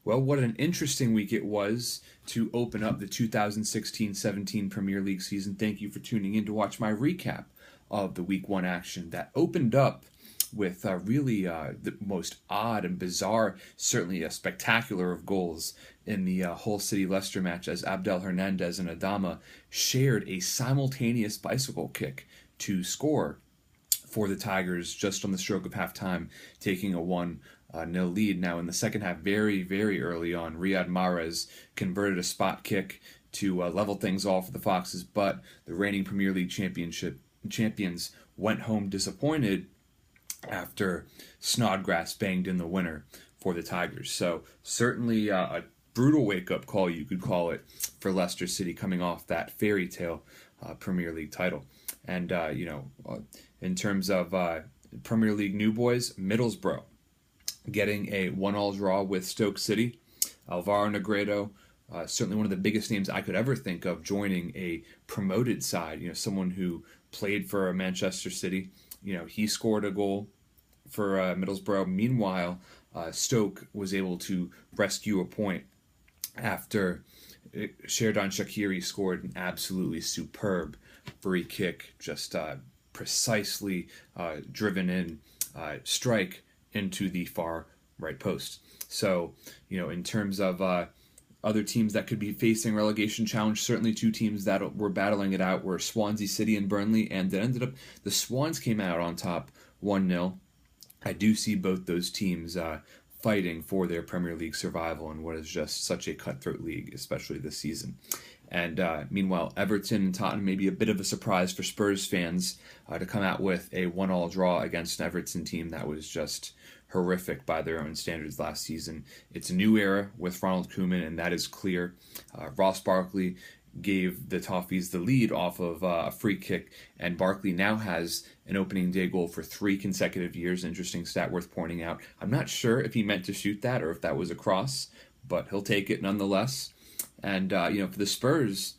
Well, what an interesting week it was to open up the 2016-17 Premier League season. Thank you for tuning in to watch my recap of the Week 1 action that opened up with really the most odd and bizarre, certainly a spectacular of goals in the Hull City-Leicester match as Abdel Hernandez and Adama shared a simultaneous bicycle kick to score for the Tigers just on the stroke of halftime, taking a 1-0 lead. Now, in the second half, very, very early on, Riyad Mahrez converted a spot kick to level things off for the Foxes, but the reigning Premier League champions went home disappointed after Snodgrass banged in the winner for the Tigers. So certainly a brutal wake-up call, you could call it, for Leicester City coming off that fairy tale Premier League title. And, in terms of Premier League new boys, Middlesbrough getting a 1-1 draw with Stoke City. Alvaro Negredo, certainly one of the biggest names I could ever think of joining a promoted side. Someone who played for Manchester City. He scored a goal for Middlesbrough. Meanwhile, Stoke was able to rescue a point after Sherdan Shaqiri scored an absolutely superb free kick, just precisely driven in strike into the far right post. So, in terms of other teams that could be facing relegation challenge, certainly two teams that were battling it out were Swansea City and Burnley, and it ended up the Swans came out on top 1-0. I do see both those teams fighting for their Premier League survival in what is just such a cutthroat league, especially this season. And meanwhile, Everton and Tottenham may be a bit of a surprise for Spurs fans to come out with a 1-1 draw against an Everton team that was just horrific by their own standards last season. It's a new era with Ronald Koeman, and that is clear. Ross Barkley gave the Toffees the lead off of a free kick, and Barkley now has an opening day goal for 3 consecutive years. Interesting stat worth pointing out. I'm not sure if he meant to shoot that or if that was a cross, but he'll take it nonetheless. And, for the Spurs,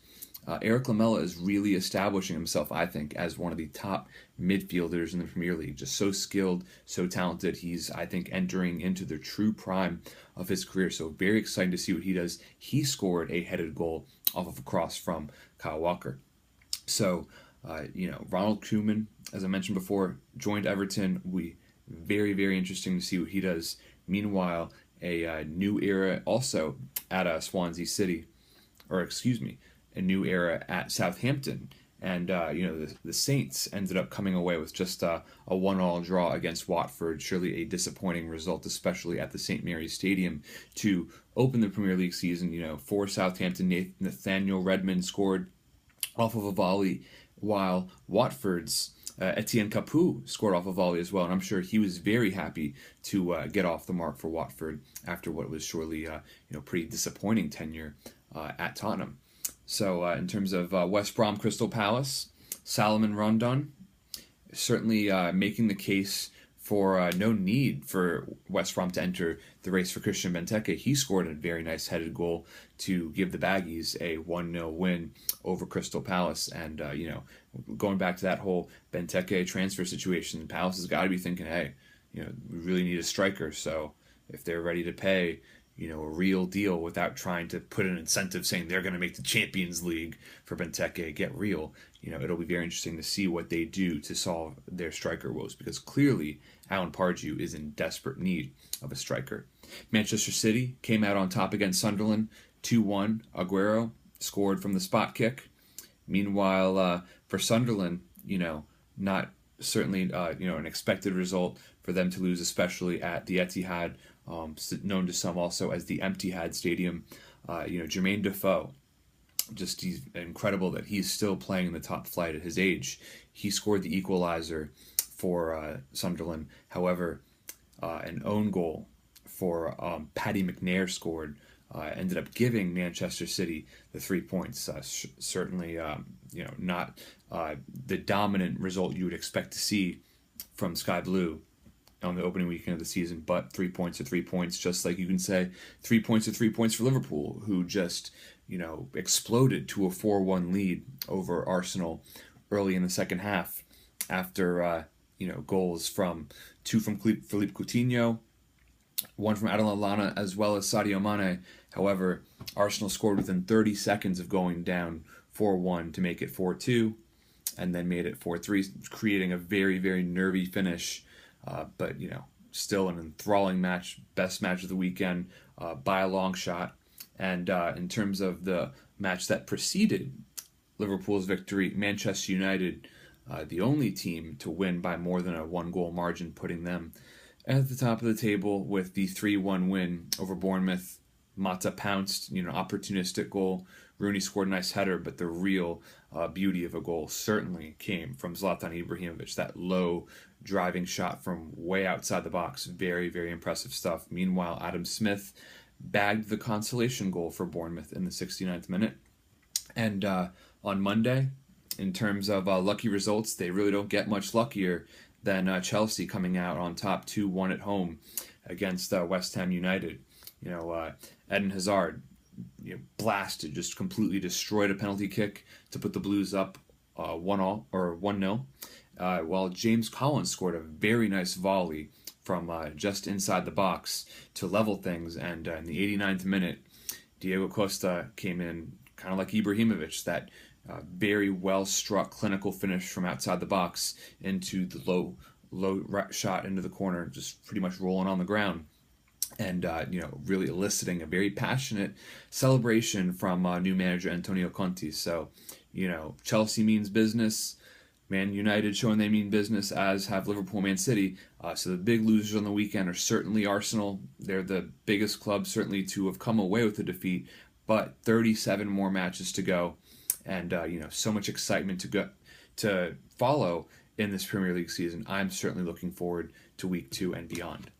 Eric Lamela is really establishing himself, I think, as one of the top midfielders in the Premier League. Just so skilled, so talented. He's, I think, entering into the true prime of his career. So very exciting to see what he does. He scored a headed goal off of a cross from Kyle Walker. So, Ronald Koeman, as I mentioned before, joined Everton. Very, very interesting to see what he does. Meanwhile, a new era also at Swansea City, a new era at Southampton. And, the Saints ended up coming away with just a 1-1 draw against Watford. Surely a disappointing result, especially at the St. Mary's Stadium, to open the Premier League season. For Southampton, Nathaniel Redmond scored off of a volley, while Watford's Etienne Capoue scored off a volley as well. And I'm sure he was very happy to get off the mark for Watford after what was surely pretty disappointing tenure at Tottenham. So in terms of West Brom Crystal Palace, Salomon Rondon certainly making the case for no need for West Brom to enter the race for Christian Benteke. He scored a very nice headed goal to give the Baggies a 1-0 win over Crystal Palace. And, going back to that whole Benteke transfer situation, Palace has got to be thinking, hey, we really need a striker. So if they're ready to pay, a real deal without trying to put an incentive saying they're going to make the Champions League for Benteke get real, it'll be very interesting to see what they do to solve their striker woes, because clearly Alan Pardew is in desperate need of a striker. Manchester City came out on top against Sunderland 2-1. Aguero scored from the spot kick. Meanwhile, for Sunderland, not certainly an expected result for them to lose, especially at the Etihad, known to some also as the Emptyhad Stadium. Jermaine Defoe, just he's incredible that he's still playing in the top flight at his age. He scored the equalizer for Sunderland. However, an own goal for Paddy McNair scored, ended up giving Manchester City the 3 points. Certainly, not the dominant result you would expect to see from Sky Blue on the opening weekend of the season, but 3 points are 3 points, just like you can say 3 points are 3 points for Liverpool, who just, exploded to a 4-1 lead over Arsenal early in the second half after, goals from Philippe Coutinho, one from Adam Lallana as well as Sadio Mane. However, Arsenal scored within 30 seconds of going down 4-1 to make it 4-2, and then made it 4-3, creating a very, very nervy finish. But, still an enthralling match, best match of the weekend by a long shot. And in terms of the match that preceded Liverpool's victory, Manchester United, the only team to win by more than a one-goal margin, putting them at the top of the table with the 3-1 win over Bournemouth. Mata pounced, opportunistic goal. Rooney scored a nice header, but the real beauty of a goal certainly came from Zlatan Ibrahimovic. That low driving shot from way outside the box. Very, very impressive stuff. Meanwhile, Adam Smith bagged the consolation goal for Bournemouth in the 69th minute. And on Monday, in terms of lucky results, they really don't get much luckier than Chelsea coming out on top 2-1 at home against West Ham United. Eden Hazard blasted, just completely destroyed a penalty kick to put the Blues up 1-0. While James Collins scored a very nice volley from just inside the box to level things. And in the 89th minute, Diego Costa came in kind of like Ibrahimovic, that very well-struck clinical finish from outside the box into the low shot into the corner, just pretty much rolling on the ground. And, really eliciting a very passionate celebration from new manager Antonio Conte. So, Chelsea means business. Man United showing they mean business, as have Liverpool, Man City. So the big losers on the weekend are certainly Arsenal. They're the biggest club certainly to have come away with a defeat, but 37 more matches to go, and so much excitement to follow in this Premier League season. I'm certainly looking forward to week 2 and beyond.